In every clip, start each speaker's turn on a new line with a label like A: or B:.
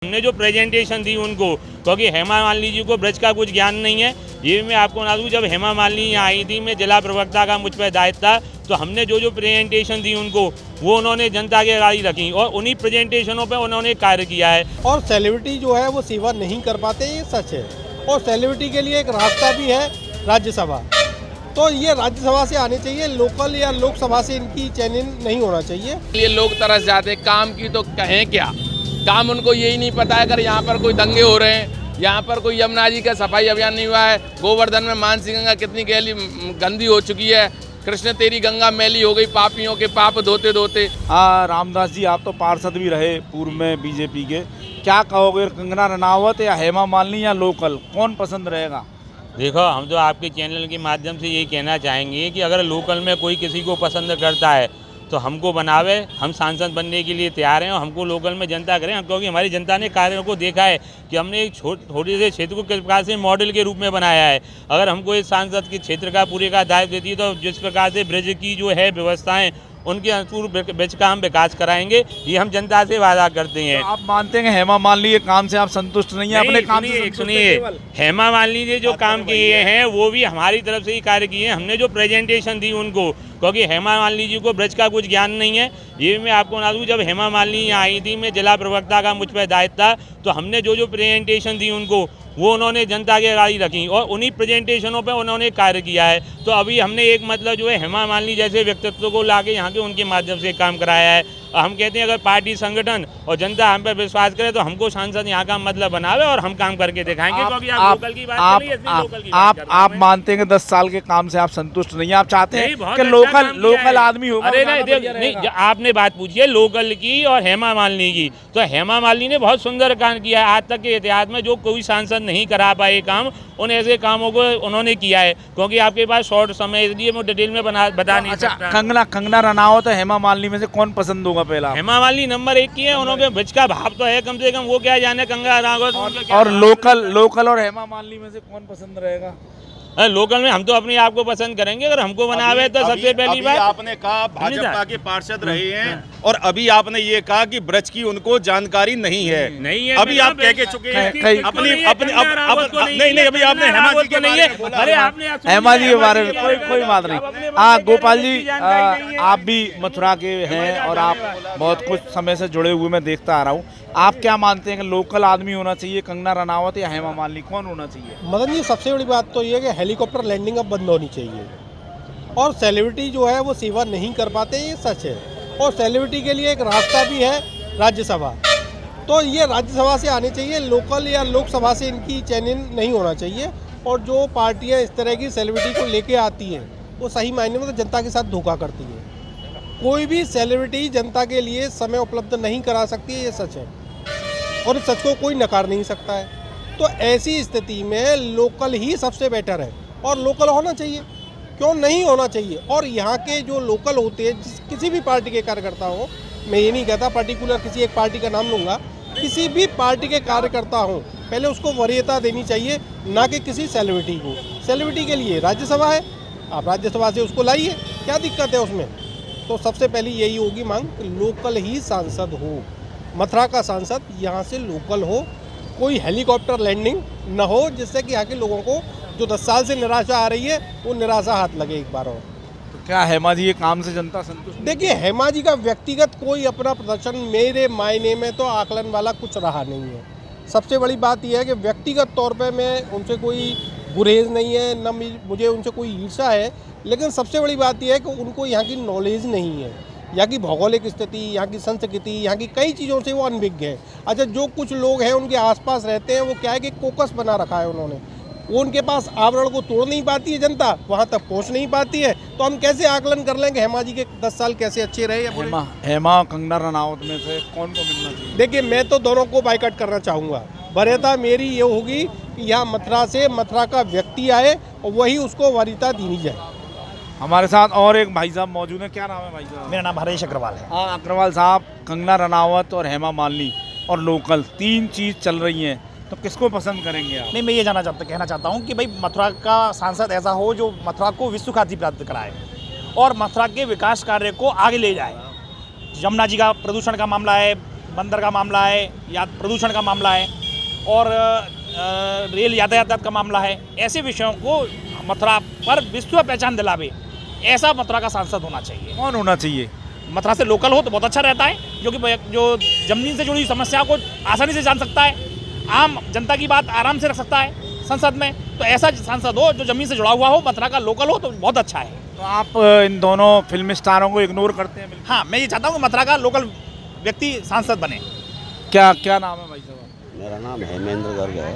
A: हमने जो प्रेजेंटेशन दी उनको, क्योंकि हेमा मालिनी जी को ब्रज का कुछ ज्ञान नहीं है। ये मैं आपको बता दूँ, जब हेमा मालिनी यहाँ आई थी, मैं जिला प्रवक्ता का मुझ पर दायित्व था, तो हमने जो प्रेजेंटेशन दी उनको, वो उन्होंने जनता के आगे रखी और उन्हीं प्रेजेंटेशनों पे उन्होंने कार्य किया है।
B: और सेलिब्रिटी जो है वो सेवा नहीं कर पाते, ये सच है। और सेलिब्रिटी के लिए एक रास्ता भी है राज्यसभा, तो ये राज्यसभा से आने चाहिए, लोकल या लोकसभा से इनकी चयनित नहीं होना चाहिए।
C: ये लोग तरस जाते, काम की तो कहें क्या, काम उनको यही नहीं पता है। अगर यहाँ पर कोई दंगे हो रहे हैं, यहाँ पर कोई यमुना जी का सफाई अभियान नहीं हुआ है, गोवर्धन में मानसी गंगा कितनी गहरी गंदी हो चुकी है, कृष्ण तेरी गंगा मैली हो गई पापियों के पाप धोते धोते।
D: रामदास जी, आप तो पार्षद भी रहे पूर्व में बीजेपी के, क्या कहोगे, कंगना रनावत या हेमा मालिनी या लोकल, कौन पसंद रहेगा?
A: देखो, हम तो आपके चैनल के माध्यम से यही कहना चाहेंगे कि अगर लोकल में कोई किसी को पसंद करता है तो हमको बनावे, हम सांसद बनने के लिए तैयार हैं और हमको लोकल में जनता करें, क्योंकि हमारी जनता ने कार्यों को देखा है कि हमने एक छोटे से क्षेत्र को किस प्रकार से मॉडल के रूप में बनाया है। अगर हमको इस सांसद के क्षेत्र का पूरे का दायित्व देती है तो जिस प्रकार से ब्रिज की जो है व्यवस्थाएं, उनके अनुसार ब्रिज का हम विकास कराएंगे, ये हम जनता से वादा करते हैं।
D: तो आप मानते हैं हेमा मालिनी के काम से आप संतुष्ट नहीं है? अपने काम से
A: सुनिए, हेमा मालिनी जी जो काम किए हैं वो भी हमारी तरफ से ही कार्य किए हैं। हमने जो प्रेजेंटेशन दी उनको, क्योंकि हेमा मालिनी जी को ब्रज का कुछ ज्ञान नहीं है। ये मैं आपको बता दूँ, जब हेमा मालिनी यहाँ आई थी, मैं जिला प्रवक्ता का मुझ पर दायित्व था, तो हमने जो प्रेजेंटेशन दी उनको, वो उन्होंने जनता के आगे रखी और उन्हीं प्रेजेंटेशनों पे उन्होंने कार्य किया है। तो अभी हमने एक मतलब जो है हेमा मालिनी जैसे व्यक्तित्व को लाके यहाँ के उनके माध्यम से काम कराया है। हम कहते हैं अगर पार्टी संगठन और जनता हम पर विश्वास करे तो हमको सांसद यहाँ का मतलब बनावे और हम काम करके दिखाएंगे। क्योंकि आप लोकल की बात कर रही है, इसलिए लोकल की बात कर रहे हैं।
D: आप मानते हैं कि 10 साल के काम से आप संतुष्ट नहीं है? आप चाहते हैं कि लोकल आदमी होगा?
A: नहीं, आपने बात पूछी है लोकल की और हेमा मालिनी की, तो हेमा मालिनी ने बहुत सुंदर काम किया है। आज तक के इतिहास में जो कोई सांसद नहीं करा पाए काम, उन ऐसे कामों को उन्होंने किया है। क्योंकि आपके पास शॉर्ट समय, इसलिए मैं डिटेल में बता नहीं सकता।
D: कंगना रनावत है हेमा मालिनी में से कौन पसंद होगा? पहला
A: हेमा मालिनी नंबर 1 की है, उन्होंने ब्रिज का भाव तो है कम से कम, वो क्या जाने कंगना रनावत।
D: और लोकल और हेमा मालिनी में से कौन पसंद रहेगा?
A: लोकल में हम तो अपने आप को पसंद करेंगे, अगर हमको बनावे तो सबसे पहली बात।
E: आपने कहा भाजपा के पार्षद रहे हैं और अभी आपने ये कहा कि ब्रज की उनको जानकारी नहीं है। अभी आप कह के चुके हैं अपनी नहीं, अभी आपने हेमा जी के नहीं है।
A: अरे आपने
D: हेमा जी के बारे में कोई बात नहीं। गोपाल जी, आप भी मथुरा के हैं और आप बहुत कुछ समय से जुड़े हुए मैं देखता आ रहा हूँ, आप क्या मानते हैं कि लोकल आदमी होना चाहिए, कंगना रनावत या हेमा मालिनी, कौन होना चाहिए?
B: मदन जी, सबसे बड़ी बात तो ये है कि हेलीकॉप्टर लैंडिंग अब बंद होनी चाहिए। और सेलिब्रिटी जो है वो सेवा नहीं कर पाते, ये सच है। और सेलिब्रिटी के लिए एक रास्ता भी है राज्यसभा, तो ये राज्यसभा से आने चाहिए, लोकल या लोकसभा से इनकी चयनित नहीं होना चाहिए। और जो पार्टियां इस तरह की सेलिब्रिटी को लेके आती हैं, वो सही मायने में तो जनता के साथ धोखा करती है। कोई भी सेलिब्रिटी जनता के लिए समय उपलब्ध नहीं करा सकती है, ये सच है और इस सच को कोई नकार नहीं सकता है। तो ऐसी स्थिति में लोकल ही सबसे बेटर है और लोकल होना चाहिए, क्यों नहीं होना चाहिए। और यहाँ के जो लोकल होते हैं, किसी भी पार्टी के कार्यकर्ता हो, मैं ये नहीं कहता पर्टिकुलर किसी एक पार्टी का नाम लूँगा, किसी भी पार्टी के कार्यकर्ता हो, पहले उसको वरीयता देनी चाहिए, ना कि किसी सेलिब्रिटी को। सेलिब्रिटी के लिए राज्यसभा है, आप राज्यसभा से उसको लाइए, क्या दिक्कत है उसमें। तो सबसे पहली यही होगी मांग कि लोकल ही सांसद हो, मथुरा का सांसद यहाँ से लोकल हो, कोई हेलीकॉप्टर लैंडिंग न हो, जिससे कि यहाँ के लोगों को जो 10 साल से निराशा आ रही है वो निराशा हाथ लगे एक बार और।
D: तो क्या हेमा जी के काम से जनता संतुष्ट?
B: देखिए, हेमा जी का व्यक्तिगत कोई अपना प्रदर्शन मेरे मायने में तो आकलन वाला कुछ रहा नहीं है। सबसे बड़ी बात यह है कि व्यक्तिगत तौर पर मैं उनसे कोई गुरेज नहीं है, न मुझे उनसे कोई ईर्ष्या है, लेकिन सबसे बड़ी बात यह है कि उनको यहाँ की नॉलेज नहीं है, यहाँ की भौगोलिक स्थिति, यहाँ की संस्कृति, यहाँ की कई चीज़ों से वो अनभिज्ञ है। अच्छा, जो कुछ लोग हैं उनके आसपास रहते हैं, वो क्या है कि कोकस बना रखा है उन्होंने, वो उनके पास आवरण को तोड़ नहीं पाती है जनता, वहाँ तक पहुँच नहीं पाती है। तो हम कैसे आकलन कर लें कि हेमा जी के 10 साल कैसे अच्छे रहे या बुरे?
D: हेमा कंगना रनावत में से कौन को मिलना चाहिए?
B: देखिए, मैं तो दोनों को बाइकआउट करना चाहूँगा। वरीयता मेरी ये होगी कि यहाँ मथुरा से मथुरा का व्यक्ति आए और वही उसको वरीयता दी जाए।
D: हमारे साथ और एक भाई साहब मौजूद हैं। क्या नाम है भाई साहब?
F: मेरा नाम हरीश अग्रवाल है।
D: हाँ, अग्रवाल साहब, कंगना रनावत और हेमा मालिनी और लोकल, 3 चीज़ चल रही हैं, तो किसको पसंद करेंगे आप?
F: नहीं, मैं ये कहना चाहता हूँ कि भाई मथुरा का सांसद ऐसा हो जो मथुरा को विश्व ख्याति प्राप्त कराए और मथुरा के विकास कार्य को आगे ले जाए। यमुना जी का प्रदूषण का मामला है, बंदर का मामला है या प्रदूषण का मामला है और रेल यातायात का मामला है, ऐसे विषयों को मथुरा पर विश्व पहचान दिलावे, ऐसा मथुरा का सांसद होना चाहिए।
D: कौन होना चाहिए?
F: मथुरा से लोकल हो तो बहुत अच्छा रहता है, जो जमीन से जुड़ी हुई समस्या को आसानी से जान सकता है, आम जनता की बात आराम से रख सकता है संसद में। तो ऐसा सांसद हो जो जमीन से जुड़ा हुआ हो, मथुरा का लोकल हो, तो बहुत अच्छा है।
D: तो आप इन दोनों फिल्म स्टारों को इग्नोर करते हैं?
F: हाँ, मैं ये चाहता हूँ कि मथुरा का लोकल व्यक्ति सांसद बने।
D: क्या नाम है भाई साहब?
G: मेरा नाम हेमेंद्र गर्ग है।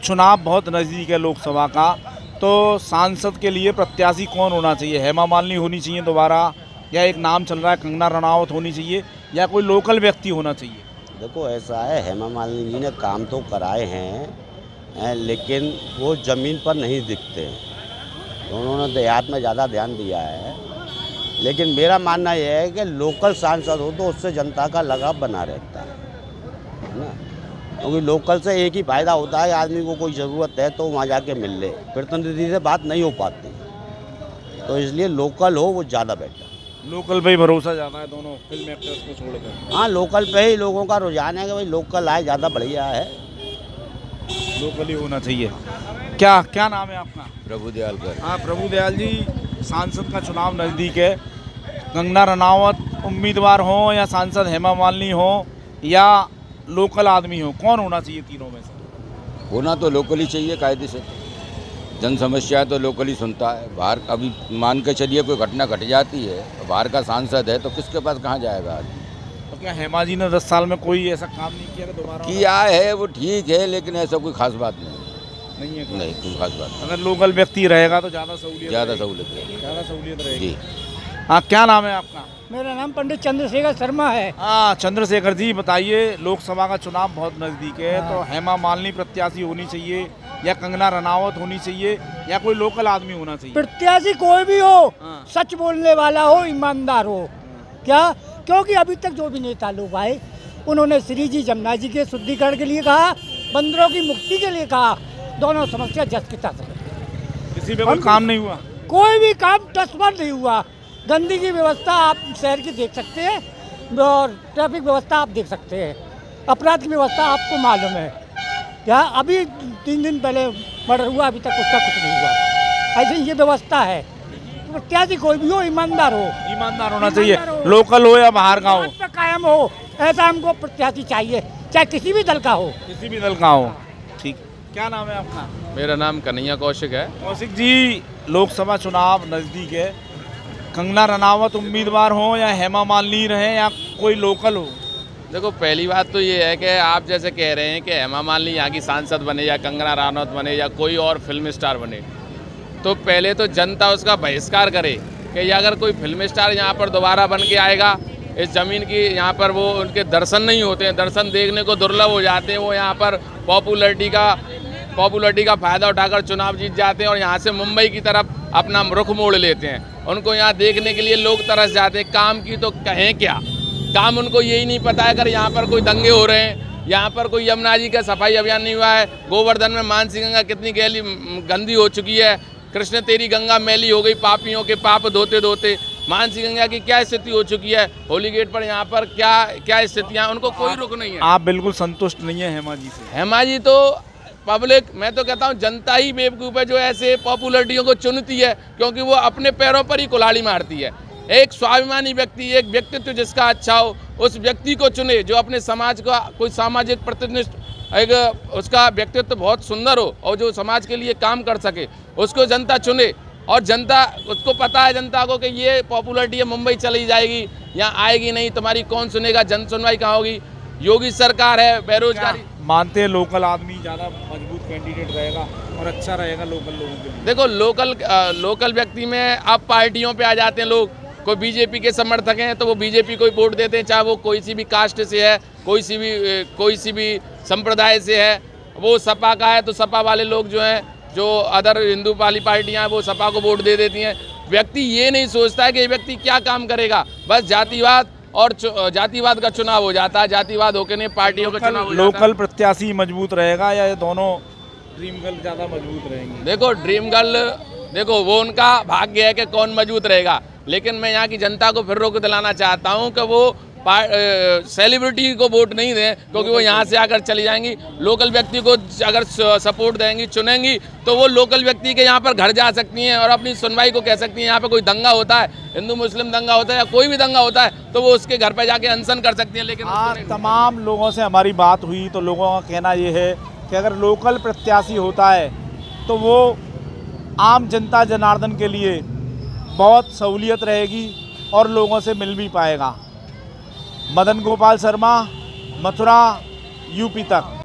D: चुनाव बहुत नज़दीक है लोकसभा का, तो सांसद के लिए प्रत्याशी कौन होना चाहिए? हेमा मालिनी होनी चाहिए दोबारा, या एक नाम चल रहा है कंगना रनावत होनी चाहिए, या कोई लोकल व्यक्ति होना चाहिए?
G: देखो ऐसा है, हेमा मालिनी जी ने काम तो कराए हैं लेकिन वो ज़मीन पर नहीं दिखते। उन्होंने देहात में ज़्यादा ध्यान दिया है, लेकिन मेरा मानना यह है कि लोकल सांसद हो तो उससे जनता का लगाव बना रहता है ना, क्योंकि लोकल से एक ही फ़ायदा होता है, आदमी को कोई ज़रूरत है तो वहाँ जाके मिल ले, प्रतिनिधि से बात नहीं हो पाती, तो इसलिए लोकल हो वो ज़्यादा बेटर।
D: लोकल पे ही भरोसा ज़्यादा है दोनों फिल्म एक्टर्स को छोड़कर?
G: हाँ, लोकल पे ही लोगों का रुझान है कि भाई लोकल आए, ज़्यादा बढ़िया है,
D: लोकल ही होना चाहिए। क्या नाम है आपका?
H: प्रभुदयाल कर।
D: हाँ प्रभुदयाल जी, सांसद का चुनाव नज़दीक है, कंगना रनावत उम्मीदवार हो या सांसद हेमा मालिनी हो या लोकल आदमी हो, कौन होना चाहिए तीनों में से?
H: होना तो लोकल ही चाहिए, कायदे से जन समस्याएं तो लोकल ही सुनता है। बाहर अभी मान के चलिए कोई घटना घट जाती है, बाहर का सांसद है तो किसके पास कहाँ जाएगा?
D: तो क्या हेमा जी ने 10 साल में कोई ऐसा काम नहीं किया कि दोबारा
H: किया है वो ठीक है, लेकिन ऐसा कोई खास बात नहीं
D: नहीं है?
H: नहीं कोई खास बात
D: अगर लोकल व्यक्ति रहेगा तो ज़्यादा सहूलियत
H: ज़्यादा सहूलियत है।
D: ज़्यादा सहूलियत रहेगी
H: जी।
D: हाँ, क्या नाम है आपका?
I: मेरा नाम पंडित चंद्रशेखर शर्मा है।
D: हाँ चंद्रशेखर जी, बताइए, लोकसभा का चुनाव बहुत नज़दीक है, तो हेमा मालिनी प्रत्याशी होनी चाहिए या कंगना रनावत होनी चाहिए या कोई लोकल आदमी होना चाहिए?
I: प्रत्याशी कोई भी हो,
D: हाँ।
I: सच बोलने वाला हो, ईमानदार हो। क्या? क्योंकि अभी तक जो भी नेता लोग आए उन्होंने श्री जी जमुना जी के शुद्धिकरण के लिए कहा, बंदरों की मुक्ति के लिए कहा, दोनों समस्या जस की तस है।
D: किसी पे कोई काम नहीं हुआ?
I: कोई भी काम टस पर नहीं हुआ। गंदगी की व्यवस्था आप शहर की देख सकते हैं और ट्रैफिक व्यवस्था आप देख सकते हैं, अपराध की व्यवस्था आपको मालूम है। क्या अभी 3 दिन पहले मर्डर हुआ, अभी तक उसका कुछ नहीं हुआ। ऐसे ये व्यवस्था है। प्रत्याशी कोई भी हो, ईमानदार हो।
D: ईमानदार होना चाहिए, लोकल हो या बाहर का हो,
I: बात पे कायम हो, ऐसा हमको प्रत्याशी चाहिए, चाहे किसी भी दल का हो।
D: किसी भी दल का हो। ठीक, क्या नाम है आपका?
C: मेरा नाम कन्हैया कौशिक है।
D: कौशिक जी, लोकसभा चुनाव नज़दीक है, कंगना रनावत उम्मीदवार हो या हेमा मालिनी रहे या कोई लोकल हो?
C: देखो पहली बात तो ये है कि आप जैसे कह रहे हैं कि हेमा मालिनी यहाँ की सांसद बने या कंगना रनावत बने या कोई और फिल्म स्टार बने, तो पहले तो जनता उसका बहिष्कार करे कि अगर कोई फिल्म स्टार यहाँ पर दोबारा बन के आएगा, इस ज़मीन की यहाँ पर वो उनके दर्शन नहीं होते हैं, दर्शन देखने को दुर्लभ हो जाते हैं, वो यहाँ पर पॉपुलरिटी का फ़ायदा उठाकर चुनाव जीत जाते हैं और यहाँ से मुंबई की तरफ अपना रुख मोड़ लेते हैं। उनको यहाँ देखने के लिए लोग तरस जाते हैं। काम की तो कहें क्या, काम उनको यही नहीं पता है। अगर यहाँ पर कोई दंगे हो रहे हैं, यहाँ पर कोई यमुना जी का सफाई अभियान नहीं हुआ है, गोवर्धन में मानसी गंगा कितनी गंदी हो चुकी है, कृष्ण तेरी गंगा मैली हो गई पापियों के पाप धोते धोते, मानसी गंगा की क्या स्थिति हो चुकी है, होली गेट पर यहाँ पर क्या स्थितियाँ, उनको कोई रुख नहीं है।
D: आप बिल्कुल संतुष्ट नहीं है हेमा जी से?
C: हेमा जी तो पब्लिक, मैं तो कहता हूँ जनता ही बेवकूफ़ है जो ऐसे पॉपुलरिटियों को चुनती है, क्योंकि वो अपने पैरों पर ही कुल्हाड़ी मारती है। एक स्वाभिमानी व्यक्ति, एक व्यक्तित्व जिसका अच्छा हो, उस व्यक्ति को चुने जो अपने समाज का कोई सामाजिक प्रतिनिधित्व, एक उसका व्यक्तित्व बहुत सुंदर हो और जो समाज के लिए काम कर सके, उसको जनता चुने। और जनता, उसको पता है जनता को कि ये पॉपुलरिटी है, मुंबई चली जाएगी, यहाँ आएगी नहीं, तुम्हारी कौन सुनेगा, जन सुनवाई कहाँ होगी, योगी सरकार है, बेरोजगारी।
D: मानते हैं लोकल आदमी ज़्यादा मजबूत कैंडिडेट रहेगा और अच्छा रहेगा लोकल लोगों के लिए?
C: देखो लोकल व्यक्ति में अब पार्टियों पे आ जाते हैं लोग, कोई बीजेपी के समर्थक हैं तो वो बीजेपी को ही वोट देते हैं, चाहे वो कोई सी भी कास्ट से है, कोई सी भी संप्रदाय से है। वो सपा का है तो सपा वाले लोग जो हैं, जो अदर हिंदू वाली पार्टियां हैं, वो सपा को वोट दे देती हैं। व्यक्ति ये नहीं सोचता है कि ये व्यक्ति क्या काम करेगा, बस जातिवाद और जातिवाद का चुनाव हो जाता है, जातिवाद होकर नहीं पार्टियों का चुनाव हो जाता है।
D: लोकल प्रत्याशी मजबूत रहेगा या ये दोनों ड्रीम गर्ल ज़्यादा मजबूत रहेंगी?
C: देखो ड्रीम गर्ल, देखो वो उनका भाग्य है कि कौन मजबूत रहेगा, लेकिन मैं यहाँ की जनता को फिर रोक दिलाना चाहता हूँ कि वो सेलिब्रिटी को वोट नहीं दें, क्योंकि वो यहाँ से आकर चली जाएंगी। लोकल व्यक्ति को अगर सपोर्ट देंगी, चुनेंगी, तो वो लोकल व्यक्ति के यहाँ पर घर जा सकती हैं और अपनी सुनवाई को कह सकती हैं। यहाँ पर कोई दंगा होता है, हिंदू मुस्लिम दंगा होता है या कोई भी दंगा होता है, तो वो उसके घर पर जाके अनशन कर सकती हैं। लेकिन
D: आज तमाम लोगों से हमारी बात हुई तो लोगों का कहना ये है कि अगर लोकल प्रत्याशी होता है तो वो आम जनता जनार्दन के लिए बहुत सहूलियत रहेगी और लोगों से मिल भी पाएगा। मदन गोपाल शर्मा, मथुरा, यूपी तक।